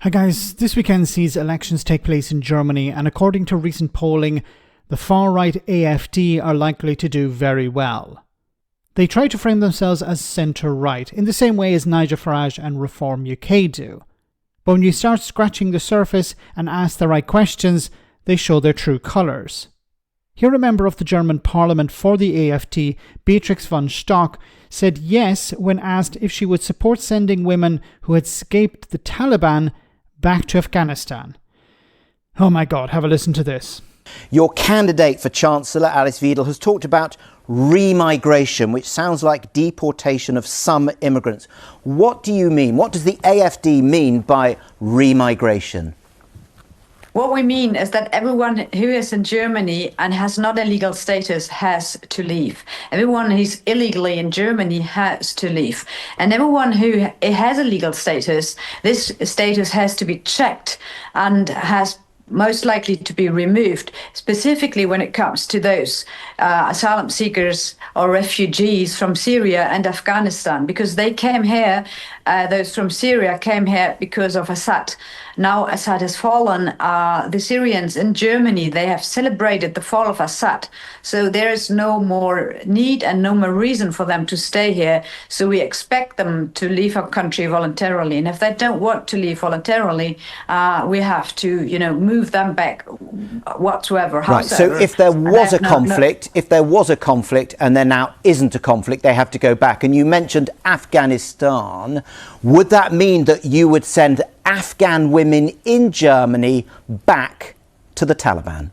Hi guys, this weekend sees elections take place in Germany, and according to recent polling, the far-right AfD are likely to do very well. They try to frame themselves as centre-right, in the same way as Nigel Farage and Reform UK do. But when you start scratching the surface and ask the right questions, they show their true colours. Here a member of the German parliament for the AfD, Beatrix von Stock, said yes when asked if she would support sending women who had escaped the Taliban back to Afghanistan. Oh my God, have a listen to this. Your candidate for Chancellor, Alice Weidel, has talked about remigration, which sounds like deportation of some immigrants. What do you mean? What does the AfD mean by remigration? What we mean is that everyone who is in Germany and has not a legal status has to leave. Everyone who's illegally in Germany has to leave. And everyone who has a legal status, this status has to be checked and has most likely to be removed, specifically when it comes to those asylum seekers or refugees from Syria and Afghanistan, because they came here, those from Syria came here because of Assad. Now Assad has fallen. The Syrians in Germany, they have celebrated the fall of Assad. So there is no more need and no more reason for them to stay here. So we expect them to leave our country voluntarily. And if they don't want to leave voluntarily, we have to, move them back whatsoever. Right. So if there was a conflict, if there was a conflict and there now isn't a conflict, they have to go back. And you mentioned Afghanistan. Would that mean that you would send Afghan women in Germany back to the Taliban?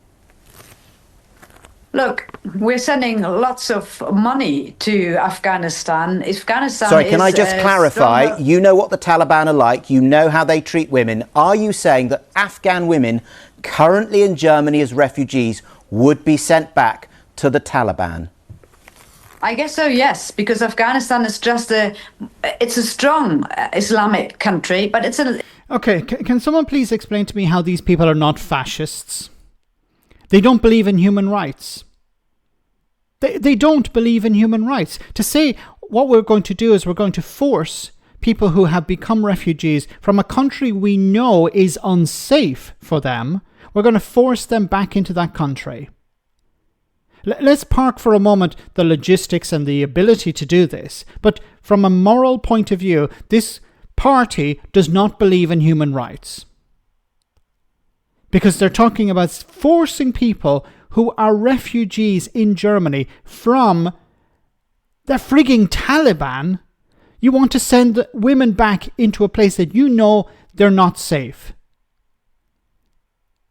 Look, we're sending lots of money to Afghanistan. Sorry, can I just clarify? You know what the Taliban are like. You know how they treat women. Are you saying that Afghan women currently in Germany as refugees would be sent back to the Taliban? I guess so, yes, because Afghanistan is it's a strong Islamic country, but it's a... Okay, can someone please explain to me how these people are not fascists? They don't believe in human rights. They don't believe in human rights. To say what we're going to do is we're going to force people who have become refugees from a country we know is unsafe for them, we're going to force them back into that country. Let's park for a moment the logistics and the ability to do this. But from a moral point of view, this party does not believe in human rights. Because they're talking about forcing people who are refugees in Germany from the frigging Taliban. You want to send women back into a place that you know they're not safe.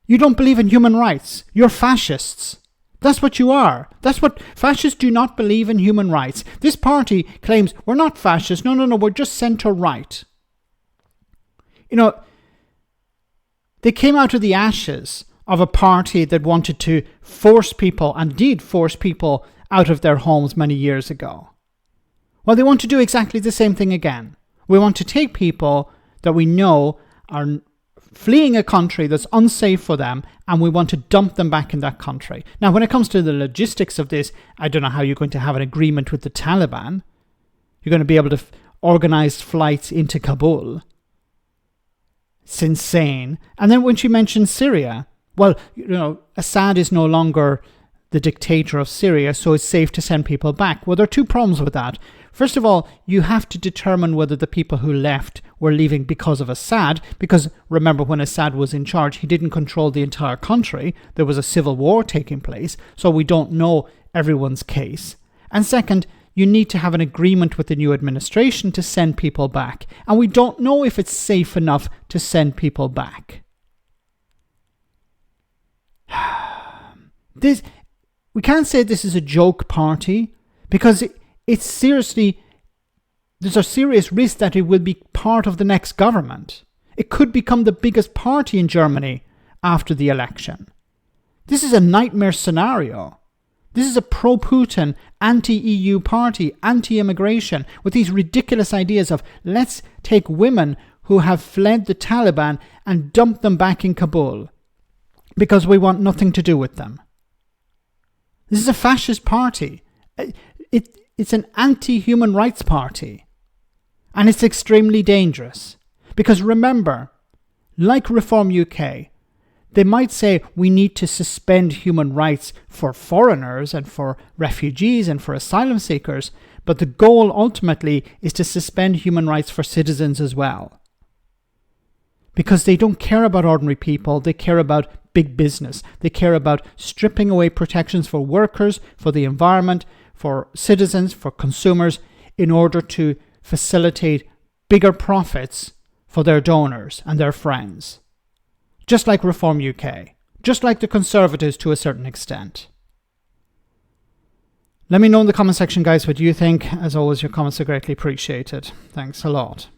You don't believe in human rights. You're fascists. That's what you are. That's what fascists do, not believe in human rights. This party claims we're not fascists. No, we're just centre-right. They came out of the ashes of a party that wanted to force people, and did force people, out of their homes many years ago. Well, they want to do exactly the same thing again. We want to take people that we know are fleeing a country that's unsafe for them, and we want to dump them back in that country. Now, when it comes to the logistics of this, I don't know how you're going to have an agreement with the Taliban. You're going to be able to organise flights into Kabul. It's insane. And then when she mentioned Syria, well, Assad is no longer the dictator of Syria, so it's safe to send people back. Well, there are two problems with that. First of all, you have to determine whether the people who left were leaving because of Assad, because remember, when Assad was in charge, he didn't control the entire country. There was a civil war taking place, so we don't know everyone's case. And second, you need to have an agreement with the new administration to send people back, and we don't know if it's safe enough to send people back. We can't say this is a joke party, because it's seriously, there's a serious risk that it will be part of the next government. It could become the biggest party in Germany after the election. This is a nightmare scenario. This is a pro-Putin, anti-EU party, anti-immigration, with these ridiculous ideas of let's take women who have fled the Taliban and dump them back in Kabul because we want nothing to do with them. This is a fascist party. It's an anti-human rights party. And it's extremely dangerous. Because remember, like Reform UK. They might say we need to suspend human rights for foreigners and for refugees and for asylum seekers, but the goal ultimately is to suspend human rights for citizens as well. Because they don't care about ordinary people, they care about big business. They care about stripping away protections for workers, for the environment, for citizens, for consumers, in order to facilitate bigger profits for their donors and their friends. Just like Reform UK. Just like the Conservatives to a certain extent. Let me know in the comment section, guys, what you think. As always, your comments are greatly appreciated. Thanks a lot.